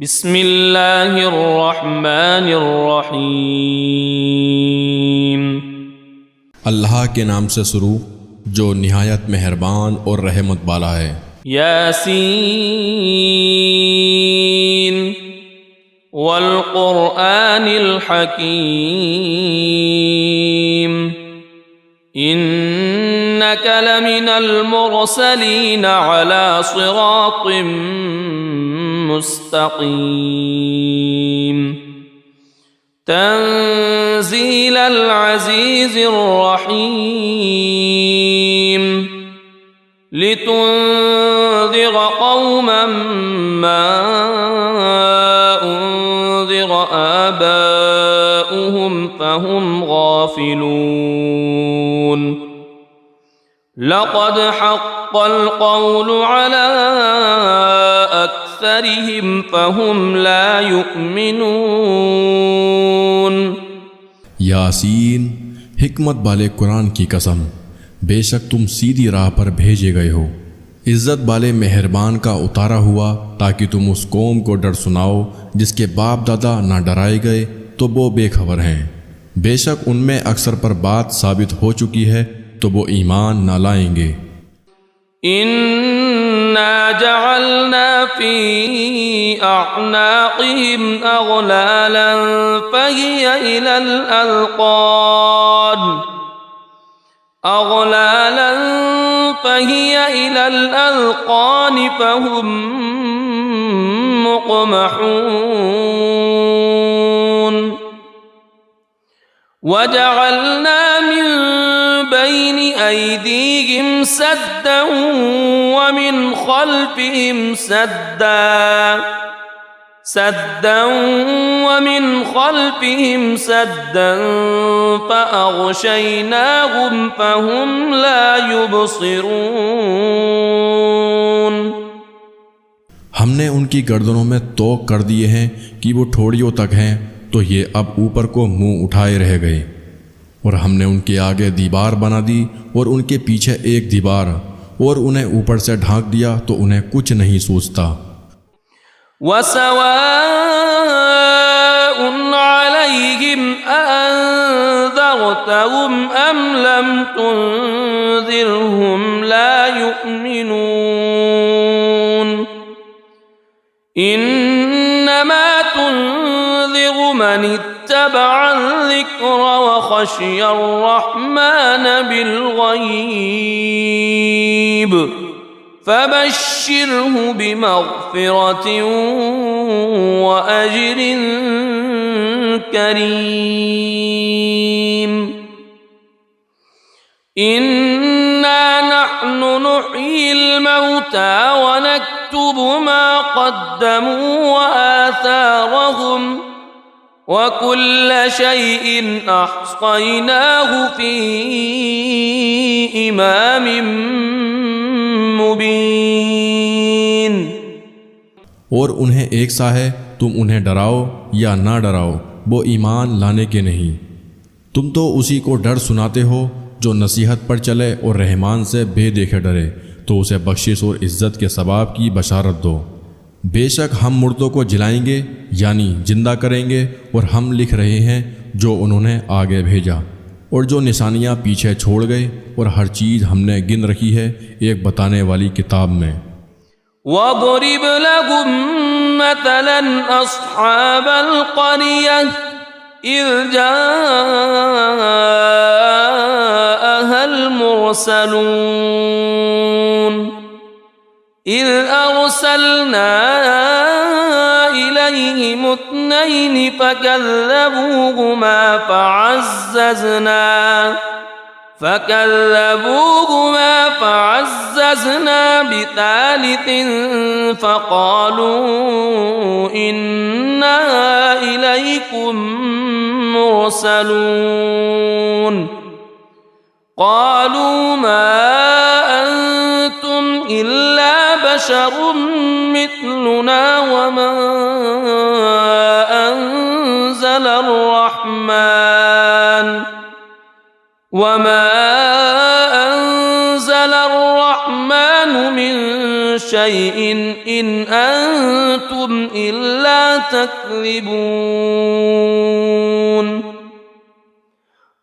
बिस्मिल्लाहिर्रहमानिर्रहीम। अल्लाह के नाम से शुरू जो निहायत मेहरबान और रहमत वाला है। यासीन वल क़ुरआनिल हकीम इन्नका लमिनल मुरसलीन अला सिरातिम मुस्तक़ीम तंज़ीलल अज़ीज़िर रहीम लितुन्ज़िर क़ौमन मा उन्ज़िर आबाउहुम फ़हुम गाफ़िलून लक़द हक़्क़ल क़ौलु अला अक्सरिहिम फ़हुम ला युमिनून। यासीन, हिकमत वाले कुरान की कसम, बेशक तुम सीधी राह पर भेजे गए हो। इज़्ज़त वाले मेहरबान का उतारा हुआ ताकि तुम उस कौम को डर सुनाओ जिसके बाप दादा ना डराए गए तो वो बेखबर हैं। बेशक उनमें अक्सर पर बात साबित हो चुकी है तो वो ईमान ना लाएंगे। इन्ना जअलना फी अअनाक़िहिम अग़लालन फ़हिय इलल अज़क़ान फ़हुम मुक़महून वजअलना मिन बैनि ऐदीहिम सद्दन वमिन ख़ल्फ़िहिम सद्दन फ़अग़शयनाहुम फ़हुम ला युबसिरून। हमने उनकी गर्दनों में तोक कर दिए हैं कि वो ठोड़ियों तक हैं तो ये अब ऊपर को मुंह उठाए रह गए, और हमने उनके आगे दीवार बना दी और उनके पीछे एक दीवार, और उन्हें ऊपर से ढांक दिया तो उन्हें कुछ नहीं सूझता। वसवाउन अलैहिम अअंज़रतहुम अम लम तुनज़िरहुम ला युमिनून इन्नमा तुनज़िरु मन इत्तबअ ज़िक्र व ख़शिय अर्रहमान बिलग़ैब फ़बश्शिरहु बिमग़फ़िरतिन व अज्रिन करीम। इन्ना नहनु नुह्यिल मौता व नक्तुबु मा क़द्दमू व आथारहुम व कुल्ल शैइन अहसैनाहु फ़ी इमामिन मुबीन। और उन्हें एक सा है, तुम उन्हें डराओ या ना डराओ वो ईमान लाने के नहीं। तुम तो उसी को डर सुनाते हो जो नसीहत पर चले और रहमान से बेदेखे डरे, तो उसे बख्शिश और इज़्ज़त के सवाब की बशारत दो। बेशक हम मुर्दों को जिलाएंगे यानी जिंदा करेंगे, और हम लिख रहे हैं जो उन्होंने आगे भेजा, और जो निशानियाँ पीछे छोड़ गए, और हर चीज़ हमने गिन रखी है एक बताने वाली किताब में। वज़रिब लहुम मतलन अस्हाबल क़रियह इज़ जाअहल मुरसलून इज़ अरसलना इलैहिम इत्नैन फ़कज़्ज़बूहुमा फ़अज़्ज़ज़ना बितालितिन फ़क़ालू इन्ना इलैकुम मुरसलून क़ालू मा अंतुम इल्ला बशरुम मिथलुना वमा अंज़लर रहमान वमा अंज़लर रहमान मिन شيء إن أنتم إلا تكذبون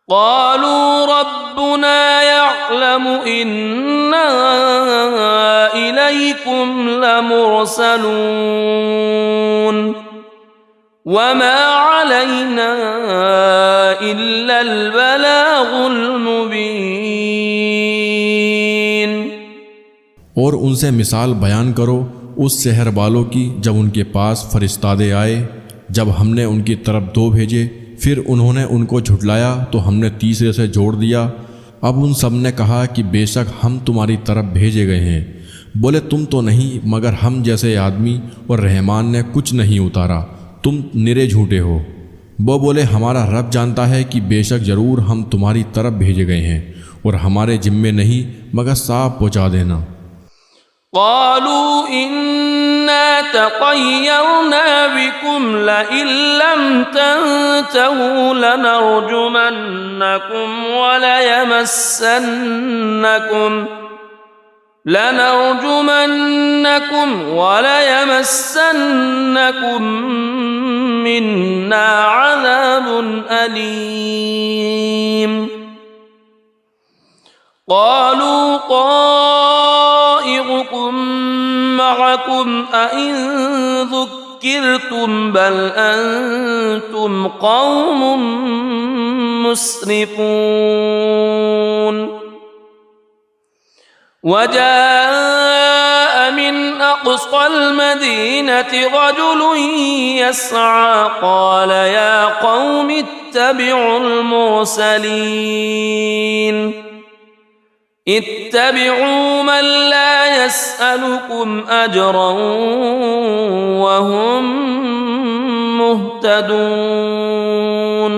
قالوا ربنا يعلم إنا إليكم لمرسلون وما علينا إلا البلاغ المبين। और उनसे मिसाल बयान करो उस शहर वालों की जब उनके पास फरिश्तादे आए, जब हमने उनकी तरफ 2 भेजे, फिर उन्होंने उनको झुठलाया तो हमने तीसरे से जोड़ दिया। अब उन सब ने कहा कि बेशक हम तुम्हारी तरफ भेजे गए हैं। बोले तुम तो नहीं मगर हम जैसे आदमी, और रहमान ने कुछ नहीं उतारा, तुम निरे झूठे हो। वो बोले हमारा रब जानता है कि बेशक ज़रूर हम तुम्हारी तरफ भेजे गए हैं और हमारे जिम्मे नहीं मगर साफ पहुँचा देना। قالوا إنا تطيرنا بكم لئن لم تنتهوا لنرجمنكم وليمسنكم منا عذاب أليم قالوا طائركم معكم أئن ذكرتم بل أنتم قوم مسرفون وجاء من أقصى المدينة رجل يسعى قال يا قوم اتبعوا المرسلين اتبعوا من لا يسألكم أجرا وهم मुहतदून।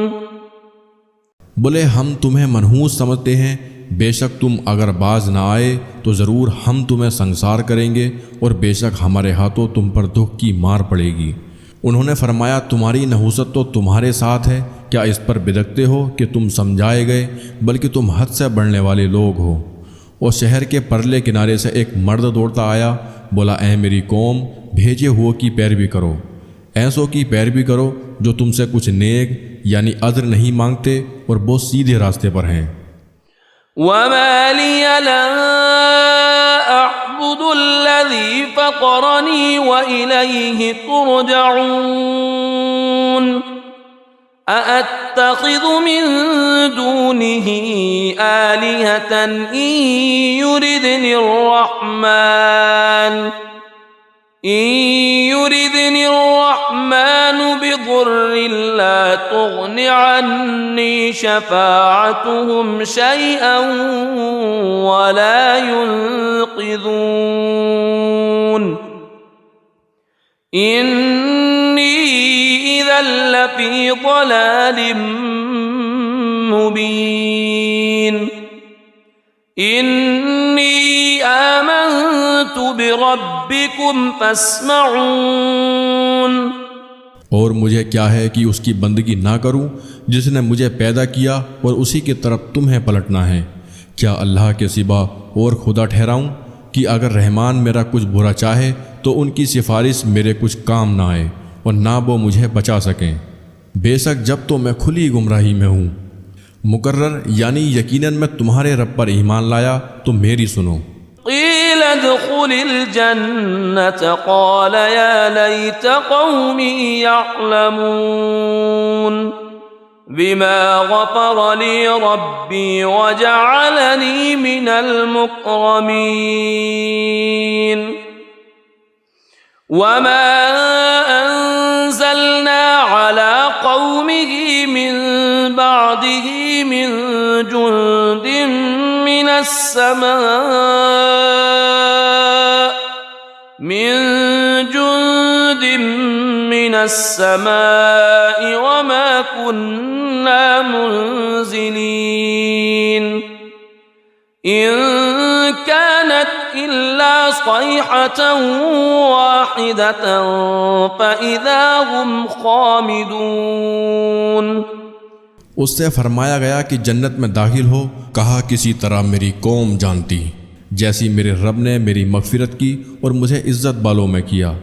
बोले हम तुम्हें मनहूस समझते हैं, बेशक तुम अगर बाज ना आए तो ज़रूर हम तुम्हें संसार करेंगे और बेशक हमारे हाथों तुम पर दुख की मार पड़ेगी। उन्होंने फरमाया तुम्हारी नहूसत तो तुम्हारे साथ है, क्या इस पर बिदकते हो कि तुम समझाए गए, बल्कि तुम हद से बढ़ने वाले लोग हो। और शहर के परले किनारे से एक मर्द दौड़ता आया, बोला ऐ मेरी कौम, भेजे हुए की पैरवी करो, ऐसों की पैरवी करो जो तुमसे कुछ नेक यानी अज्र नहीं मांगते और बहुत सीधे रास्ते पर हैं। वमा लिया ला अअबुदुल्लज़ी फ़तरनी व इलैहि तुरजऊन अअत्तख़िज़ु मिन दूनिही आलिहतन इन युरिदनि الرحمن بضر لا تغن عني شفاعتهم شيئا ولا ينقذون إني إذا لفي ضلال مبين إني آمنت بربكم فاسمعون। और मुझे क्या है कि उसकी बंदगी ना करूं जिसने मुझे पैदा किया और उसी की तरफ तुम्हें पलटना है। क्या अल्लाह के सिवा और खुदा ठहराऊं कि अगर रहमान मेरा कुछ बुरा चाहे तो उनकी सिफारिश मेरे कुछ काम ना आए और ना वो मुझे बचा सकें। बेशक जब तो मैं खुली गुमराही में हूँ। मुकर्रर यानी यकीनन मैं तुम्हारे रब पर ईमान लाया तो मेरी सुनो। क़ील उद्ख़ुलिल जन्नत क़ाल या लैत क़ौमी यअलमून बिमा ग़फ़र ली रब्बी व जअलनी मिनल मुकरमीन वमा अंज़लना अला क़ौमिही मिन बादिही मिन जुंदिन मिनस समाइ वमा कुन्ना मुंज़िलीन इन कानत इल्ला सयहतन वाहिदतन फ़इज़ा हुम ख़ामिदून। उससे फरमाया गया कि जन्नत में दाखिल हो। कहा किसी तरह मेरी कौम जानती, जैसी मेरे रब ने मेरी मगफिरत की और मुझे इज़्ज़त बालों में किया,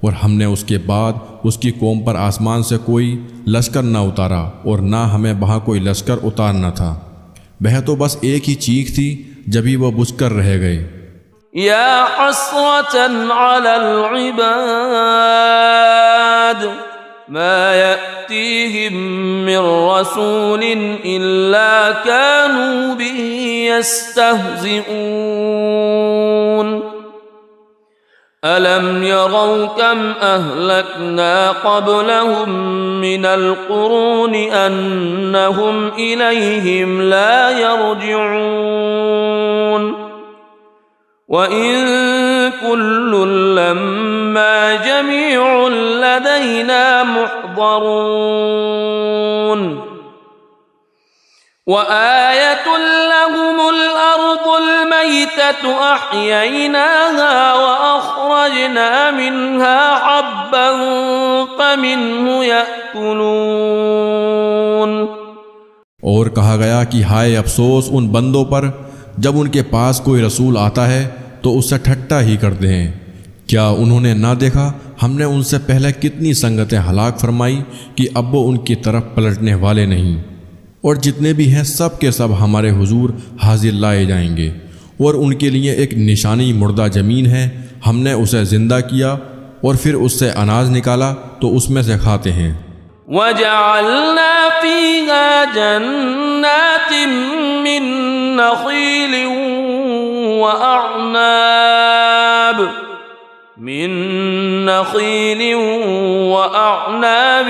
और हमने उसके बाद उसकी कौम पर आसमान से कोई लश्कर ना उतारा और ना हमें वहाँ कोई लश्कर उतारना था। वह तो बस एक ही चीख थी, जब ही वह बुझकर रह गए। या हस्रतन अलल इबाद मा यअतीहिम मिर रसूलिन इल्ला कानू बिही यस्तहज़िऊन अलम यरौ कम अहलकना क़ब्लहुम मिनल क़ुरूनि अन्नहुम इलैहिम ला यरजिऊन वइन कुल्लुन लम्मा जमीउन लदैना मुहज़रून वआयतुन लहुमुल अर्दुल मैततु अह्यैनाहा वअख़रजना मिन्हा हब्बन फमिन्हु यअकुलून। और कहा गया कि हाय अफसोस उन बंदों पर जब उनके पास कोई रसूल आता है तो उससे ठट्टा ही करते हैं। क्या उन्होंने ना देखा हमने उनसे पहले कितनी संगतें हलाक फरमाई कि अब वो उनकी तरफ पलटने वाले नहीं। और जितने भी हैं सब के सब हमारे हुजूर हाजिर लाए जाएंगे, और उनके लिए एक निशानी मुर्दा ज़मीन है। हमने उसे ज़िंदा किया और फिर उससे अनाज निकाला तो उसमें से खाते हैं। वजअलना फीहा जन्नातिन मिन नख़ील वअअनाब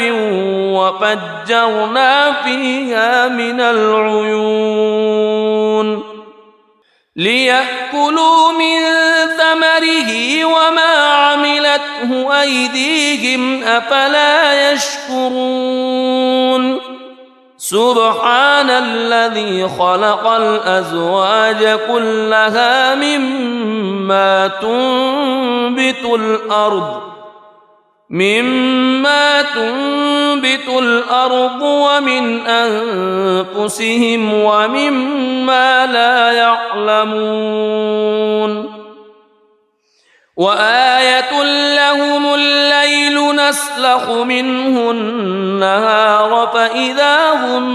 वफज्जरना फीहा मिनल उयून लियअकुलू मिन समरिही वमा अमिलतहु अयदीहिम अफला यशकुरून। सुब्हानल्लज़ी खलक़ल अज़वाज कुल्लहा मिम्मा तुंबितुल अर्द वमिन अनफुसिहिम वमिम्मा ला यअलमून वआयतुन लहुमुल लैलु नस्लखु मिन्हु अन्नहार फइज़ा हुम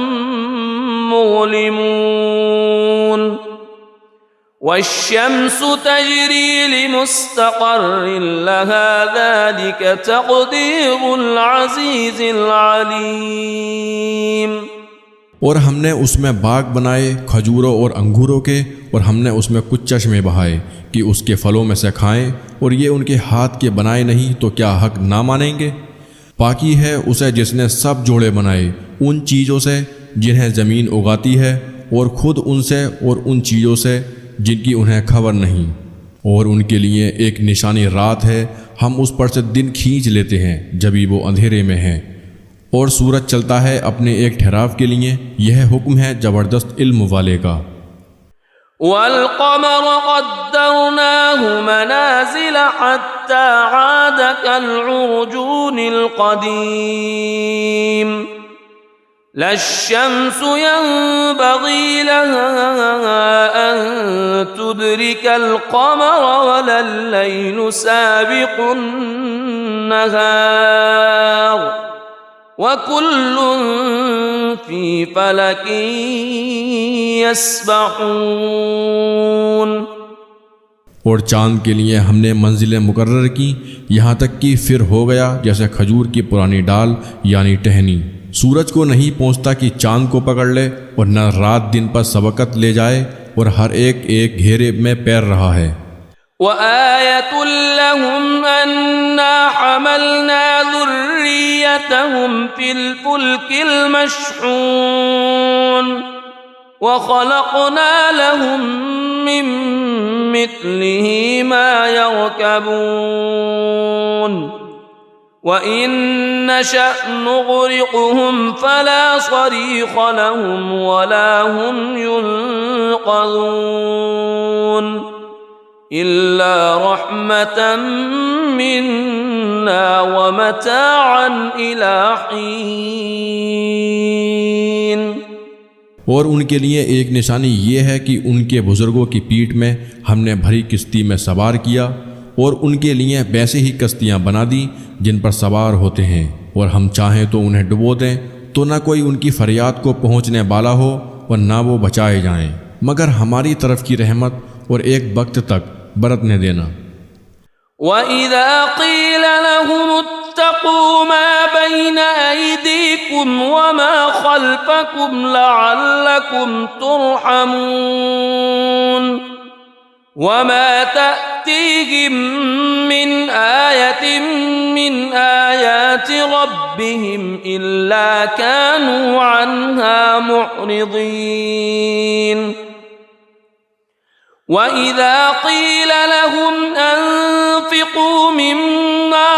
मुज़लिमून वश्शम्सु तजरी लिमुस्तक़र्रिन लहा ज़ालिक तक़दीरुल अज़ीज़िल अलीम। और हमने उसमें बाग बनाए खजूरों और अंगूरों के, और हमने उसमें कुछ चश्मे बहाए कि उसके फलों में से खाएं, और ये उनके हाथ के बनाए नहीं तो क्या हक ना मानेंगे। पाकी है उसे जिसने सब जोड़े बनाए उन चीज़ों से जिन्हें ज़मीन उगाती है, और ख़ुद उनसे और उन चीज़ों से जिनकी उन्हें खबर नहीं। और उनके लिए एक निशानी रात है, हम उस पर से दिन खींच लेते हैं जब भी वो अंधेरे में है, और सूरज चलता है अपने एक ठहराव के लिए। यह हुक्म है ज़बरदस्त इल्म वाले का। वल क़मर क़द्दरनाहु मनाज़िल हत्ता आद कल उर्जूनिल क़दीम लश्शम्सु यंबग़ी लहा अन तुदरिकल क़मर वलल लैलु साबिक़ुन नहार वकुल्लुन फ़ी फ़लकिन यस्बहून। और चाँद के लिए हमने मंजिलें मुकर्रर की, यहाँ तक कि फिर हो गया जैसे खजूर की पुरानी डाल यानी टहनी। सूरज को नहीं पहुँचता कि चाँद को पकड़ ले, और न रात दिन पर सबकत ले जाए, और हर एक एक घेरे में पैर रहा है। वआयतुल लहुम अन्ना हमलना ज़ुर्रियतहुम फिल फुल्किल मशहून वखलक़ना लहुम मिन मिस्लिही मा यरकबून वइन नशअ नुग़रिक़हुम फला सरीख़ लहुम वला हुम युनक़ज़ून इल्ला रहमतन मिन्ना व मताअन इला हीन। और उनके लिए एक निशानी ये है कि उनके बुज़ुर्गों की पीठ में हमने भरी किश्ती में सवार किया और उनके लिए वैसे ही कश्तियाँ बना दी जिन पर सवार होते हैं, और हम चाहें तो उन्हें डुबो दें तो न कोई उनकी फरियाद को पहुँचने वाला हो और ना वो बचाए जाएं, मगर हमारी तरफ की रहमत और एक वक्त तक बरतने देना। वइज़ा क़ील लहुम इत्तक़ू मा बैन अयदीकुम वमा ख़ल्फ़कुम लअल्लकुम तुरहमून वमा तअतीहिम मिन आयतिन मिन आयाति रब्बिहिम इल्ला कानू अन्हा मुअरिदीन। वइज़ा क़ील लहुम अन्फ़िक़ू मिम्मा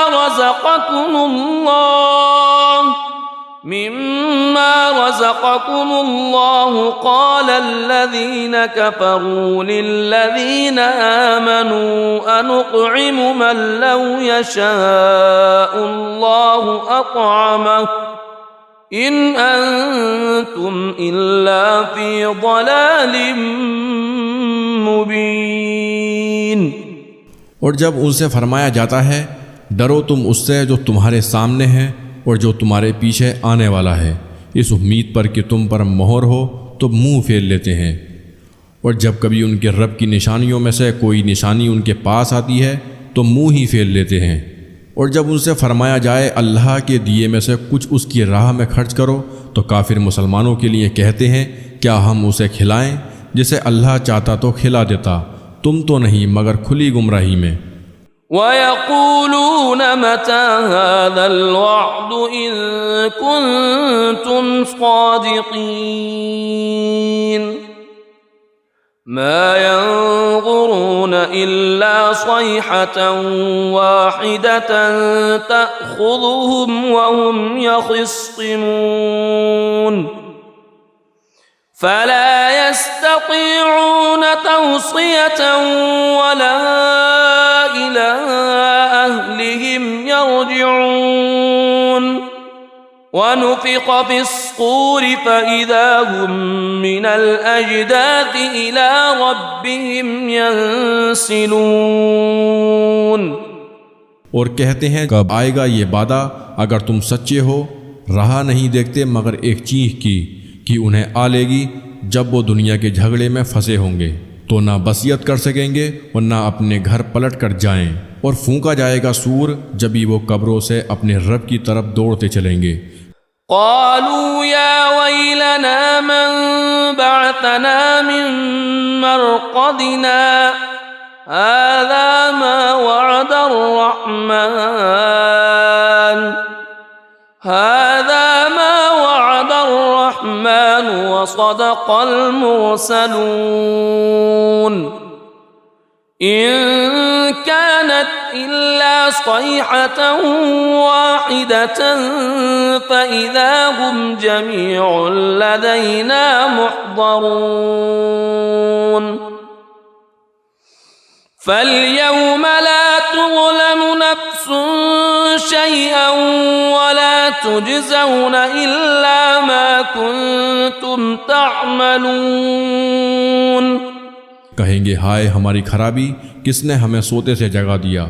रज़क़कुमुल्लाह क़ाल अल्लज़ीन कफ़रू लिल्लज़ीन आमनू अनुत्'iमु मन लौ यशाअुल्लाहु अत्'अमहु इन अंतुम इल्ला फ़ी ज़लालिम मुबीन। और जब उनसे फरमाया जाता है डरो तुम उससे जो तुम्हारे सामने है और जो तुम्हारे पीछे आने वाला है, इस उम्मीद पर कि तुम पर मोहर हो तो मुंह फेर लेते हैं। और जब कभी उनके रब की निशानियों में से कोई निशानी उनके पास आती है तो मुंह ही फेर लेते हैं। और जब उनसे फरमाया जाए अल्लाह के दिए में से कुछ उसकी राह में खर्च करो तो काफिर मुसलमानों के लिए कहते हैं क्या हम उसे खिलाएं, जिसे अल्लाह चाहता तो खिला देता, तुम तो नहीं मगर खुली गुमराही में। वयक़ूलून मता हाज़ल वअदु इन कुन्तुम सादिक़ीन मा यंज़ुरून इल्ला सयहतन वाहिदतन तअख़ुज़ुहुम वहुम यख़िस्सिमून फला यस्ततीऊन तौसियतन वला इला अहलिहिम यरजिऊन वनुफ़िख़ फ़िस्सूर फ़इज़ा हुम मिनल अजदाथि इला रब्बिहिम यंसिलून। और कहते हैं कब आएगा ये वादा अगर तुम सच्चे हो, रहा नहीं देखते मगर एक चीख की कि उन्हें आ लेगी जब वो दुनिया के झगड़े में फंसे होंगे तो ना बसियत कर सकेंगे और ना अपने घर पलट कर जाएं, और फूंका जाएगा सूर जब भी वो कब्रों से अपने रब की तरफ दौड़ते चलेंगे। क़ालू या वैलना मन बअतना मिन मरक़दिना हाज़ा मा वअदर रहमान व सदक़ल मुरसलून इन कानत इल्ला सयहतन वाहिदतन फ़इज़ा हुम जमीउन लदैना मुहज़रून फ़ल्यौम ला तुज़लमु नफ़्सुन शैअन वला तुजज़ौन इल्ला मा कुन्तुम तअमलून। कहेंगे हाय हमारी खराबी, किसने हमें सोते से जगा दिया।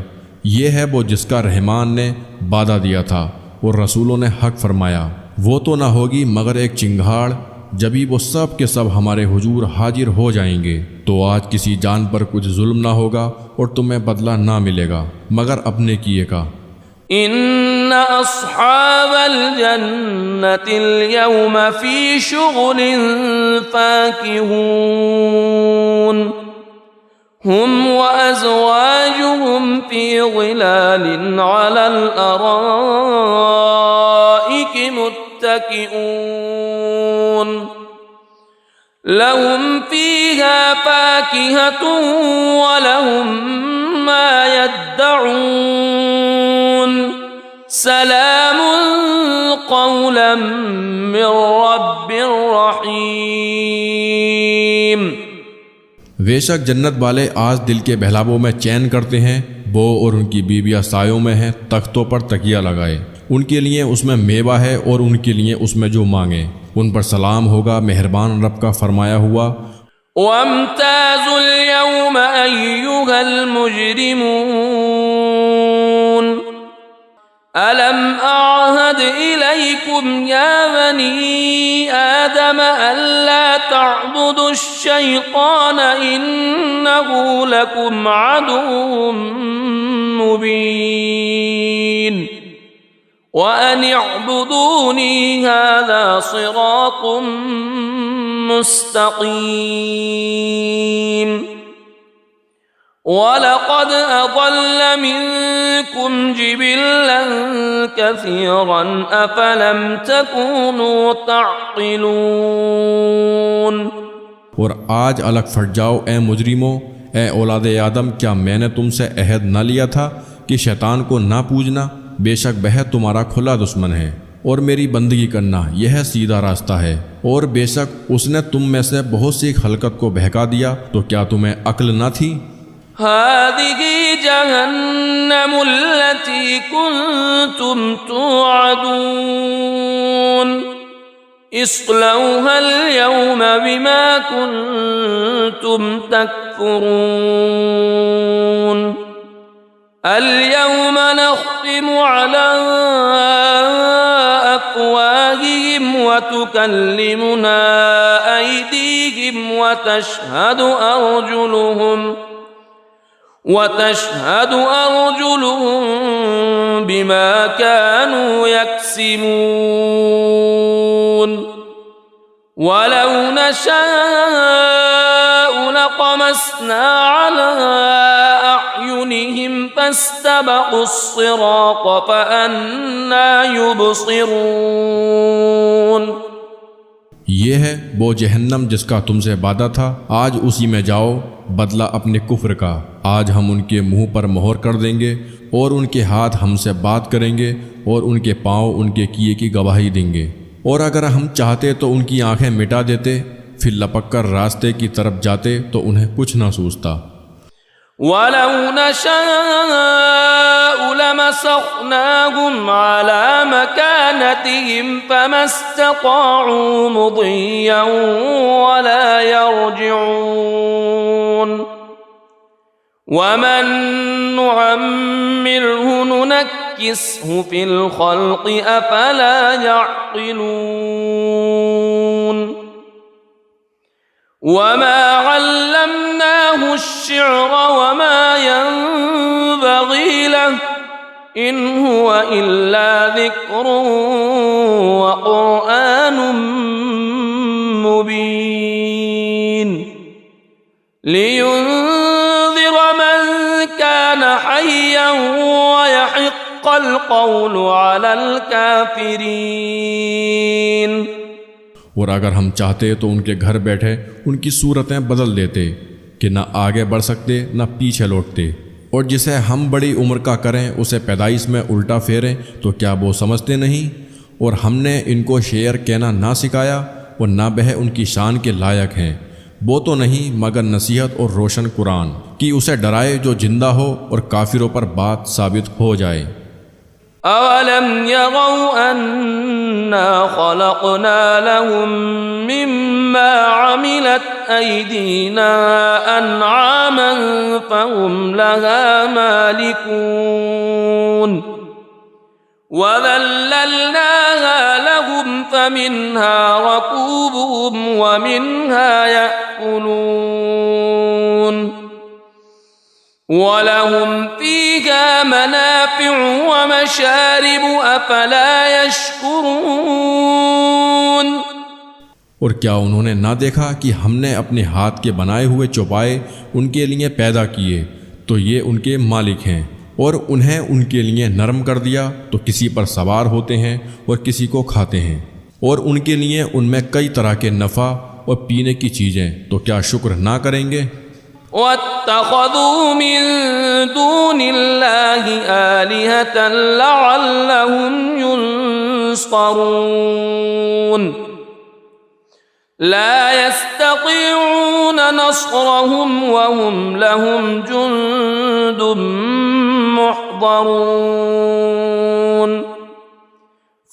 ये है वो जिसका रहमान ने वादा दिया था और रसूलों ने हक फरमाया। वो तो ना होगी मगर एक चिंगाड़, जब ही वो सब के सब हमारे हुजूर हाजिर हो जाएंगे तो आज किसी जान पर कुछ जुल्म ना होगा और तुम्हें बदला ना मिलेगा मगर अपने किए का। इन्ना अस्हाबल जन्नतिल यौम फी शुग़लिन फ़ाकिहून हुम व अज़वाजुहुम फी ज़िलालिन अलल अराइकि मुत्तकिऊन लहुम फ़ीहा फ़ाकिहतुन व लहुम मा यद्दऊन सलामुन क़ौलन मिर रब्बिर रहीम। बेशक जन्नत वाले आज दिल के बहलावों में चैन करते हैं, वो और उनकी बीवियाँ सायों में हैं, तख्तों पर तकिया लगाए, उनके लिए उसमें मेवा है और उनके लिए उसमें जो मांगे। उन पर सलाम होगा मेहरबान रब का फरमाया हुआ। वम्ताजुल यौम अय्युहल मुजरिमून अलम अअहद इलैकुम या बनी आदम अल्ला तअबुदुश शैतान इन्नहु लकुम अदुव्वुम मुबीन व अन अअबुदूनी हाज़ा सिरातुम मुस्तक़ीम वलक़द अज़ल्ल मिनकुम जिबिल्लन कसीरन अफ़लम तकूनू तअक़िलून। और आज अलग फट जाओ ए मुजरिमों, ए औलाद आदम, क्या मैंने तुमसे अहद न लिया था कि शैतान को ना पूजना? बेशक वह तुम्हारा खुला दुश्मन है और मेरी बंदगी करना यह सीधा रास्ता है। और बेशक उसने तुम में से बहुत सी खलकत को बहका दिया, तो क्या तुम्हें अक्ल न थी? हादिही जहन्नमुल्लती कुन्तुम तुअदून इस्लौहल यौम बिमा कुन्तुम तकफुरून अल-यौम नख्तिमु अला अफ़वाहिहिम व तुकल्लिमुना अयदीहिम व तशहदु अर्जुलुहुम बिमा कानू यक्सिबून वलौ नशाअ लतमस्ना अला अअयुनिहिम फस्तबक़ुस्सिरात फअन्ना युबसिरून। ये है वो जहन्नम जिसका तुमसे वादा था, आज उसी में जाओ, बदला अपने कुफ्र का। आज हम उनके मुंह पर मोहर कर देंगे और उनके हाथ हमसे बात करेंगे और उनके पाँव उनके किए की गवाही देंगे। और अगर हम चाहते तो उनकी आंखें मिटा देते, फिर लपक कर रास्ते की तरफ जाते तो उन्हें कुछ न सूझता। वलौ नशाअ लमसखनाहुम अला मकानतिहिम फमस्तताअू मुदिय्यन वला यरजिऊन वमन नुअम्मिरहु नुनक्किसहु फिल खल्क़ि अफला यअक़िलून वमा अल्लमनाहु अश्शिअर वमा यंबग़ी लहु इन हुवा इल्ला ज़िक्रुन व क़ुरआनुम मुबीन लियुन्ज़िर मन कान हय्यन व यहिक़्क़ल क़ौलु अलल काफ़िरीन। और अगर हम चाहते तो उनके घर बैठे उनकी सूरतें बदल देते कि न आगे बढ़ सकते न पीछे लौटते। और जिसे हम बड़ी उम्र का करें उसे पैदाइश में उल्टा फेरें तो क्या वो समझते नहीं? और हमने इनको शेर कहना ना सिखाया और ना वह उनकी शान के लायक हैं। वो तो नहीं मगर नसीहत और रोशन कुरान कि उसे डराए जो जिंदा हो और काफिरों पर बात साबित हो जाए। अवलम यरौ अन्ना खलक़ना लहुम मिम्मा अमिलत अयदीना अनआमन फहुम लहा मालिकून वज़ल्लल्नाहा लहुम फमिन्हा रकूबुहुम वमिन्हा यअकुलून वलहुम फ़ीहा मनाफ़िअु व मशारिबु अफ़ला यशकुरून। और क्या उन्होंने ना देखा कि हमने अपने हाथ के बनाए हुए चौपाए उनके लिए पैदा किए, तो ये उनके मालिक हैं। और उन्हें उनके लिए नरम कर दिया तो किसी पर सवार होते हैं और किसी को खाते हैं। और उनके लिए उनमें कई तरह के नफ़ा और पीने की चीज़ें, तो क्या शुक्र ना करेंगे? वत्तख़ज़ू मिन दूनिल्लाहि आलिहतन लअल्लहुम युनसरून ला यस्ततीऊन नस्रहुम वहुम लहुम जुंदुम मुहज़रून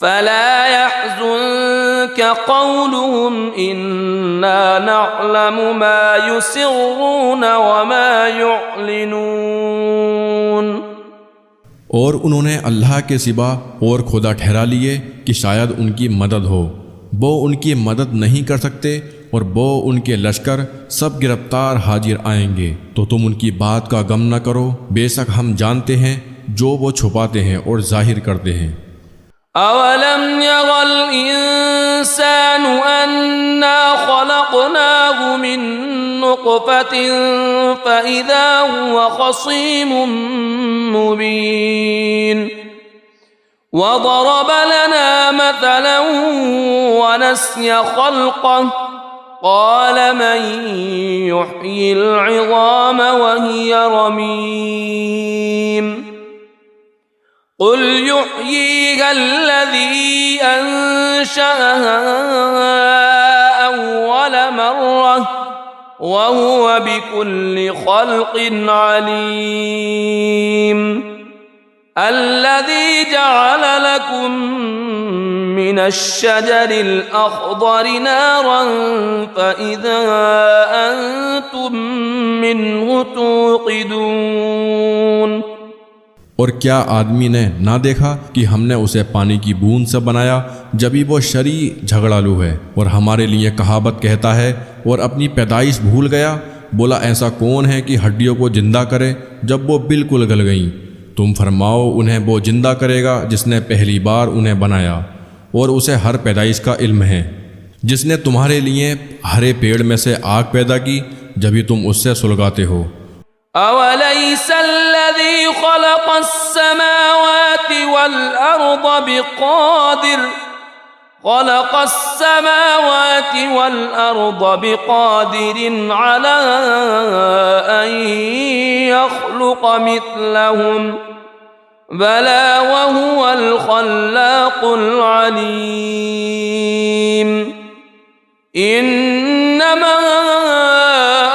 فلا يحزنك قولهم إنا نعلم ما يسرون وما يعلنون। और उन्होंने अल्लाह के सिवा और खुदा ठहरा लिए कि शायद उनकी मदद हो। वो उनकी मदद नहीं कर सकते और वो उनके लश्कर सब गिरफ्तार हाजिर आएंगे, तो तुम उनकी बात का गम न करो, बेशक हम जानते हैं जो वो छुपाते हैं और जाहिर करते हैं। अवलम यगल इंसान अन्ना खलक़नाहु मिन नुक़्फ़तिन फ़इज़ा हुवा ख़सीमुम मुबीन वज़रब लना मथलन वनस्य ख़ल्क़ह क़ाल मन युह्यिल इज़ाम वहिय रमीम क़ुल युह्यीहा अल्लज़ी अंशअहा अव्वल मर्रह वहुव बिकुल्लि ख़ल्क़िन अलीम अल्लज़ी जअल लकुम मिनश्शजरिल अख़्ज़रि नारन फ़इज़ा अंतुम मिन्हु तूक़िदून। और क्या आदमी ने ना देखा कि हमने उसे पानी की बूंद से बनाया, जबी वो शरी झगड़ालू है और हमारे लिए कहावत कहता है और अपनी पैदाइश भूल गया। बोला ऐसा कौन है कि हड्डियों को जिंदा करे जब वो बिल्कुल गल गईं। तुम फरमाओ उन्हें वो जिंदा करेगा जिसने पहली बार उन्हें बनाया, और उसे हर पैदाइश का इल्म है। जिसने तुम्हारे लिए हरे पेड़ में से आग पैदा की, जभी तुम उससे सुलगाते हो। अवलैसल्लज़ी खलक़स्समावाति वल अर्द बिक़ादिरिन अला अन यख़्लुक़ मिथलहुम बला वहुवल ख़ल्लाक़ुल अलीम इन्नमा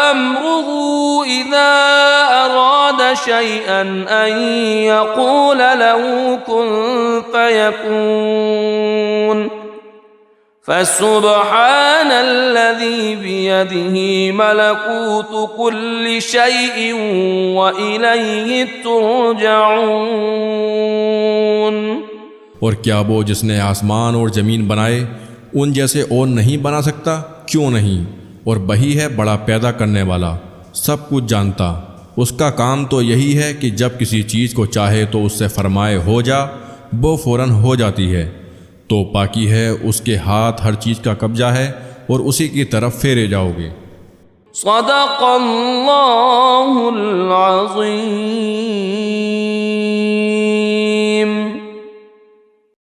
अम्रुहु इज़ा अरादा शैअन अन यक़ूल लहु कुन फ़यकून फसुब्हानल्लज़ी बियदिही मलकूतु कुल्लि शैइन व इलैहि तुरजऊन। और क्या वो जिसने आसमान और ज़मीन बनाए उन जैसे और नहीं बना सकता? क्यों नहीं? और वही है बड़ा पैदा करने वाला, सब कुछ जानता। उसका काम तो यही है कि जब किसी चीज़ को चाहे तो उससे फरमाए हो जा, वो फ़ौरन हो जाती है। तो पाकी है, उसके हाथ हर चीज़ का कब्जा है और उसी की तरफ फेरे जाओगे। सदक़ल्लाहुल अज़ीम।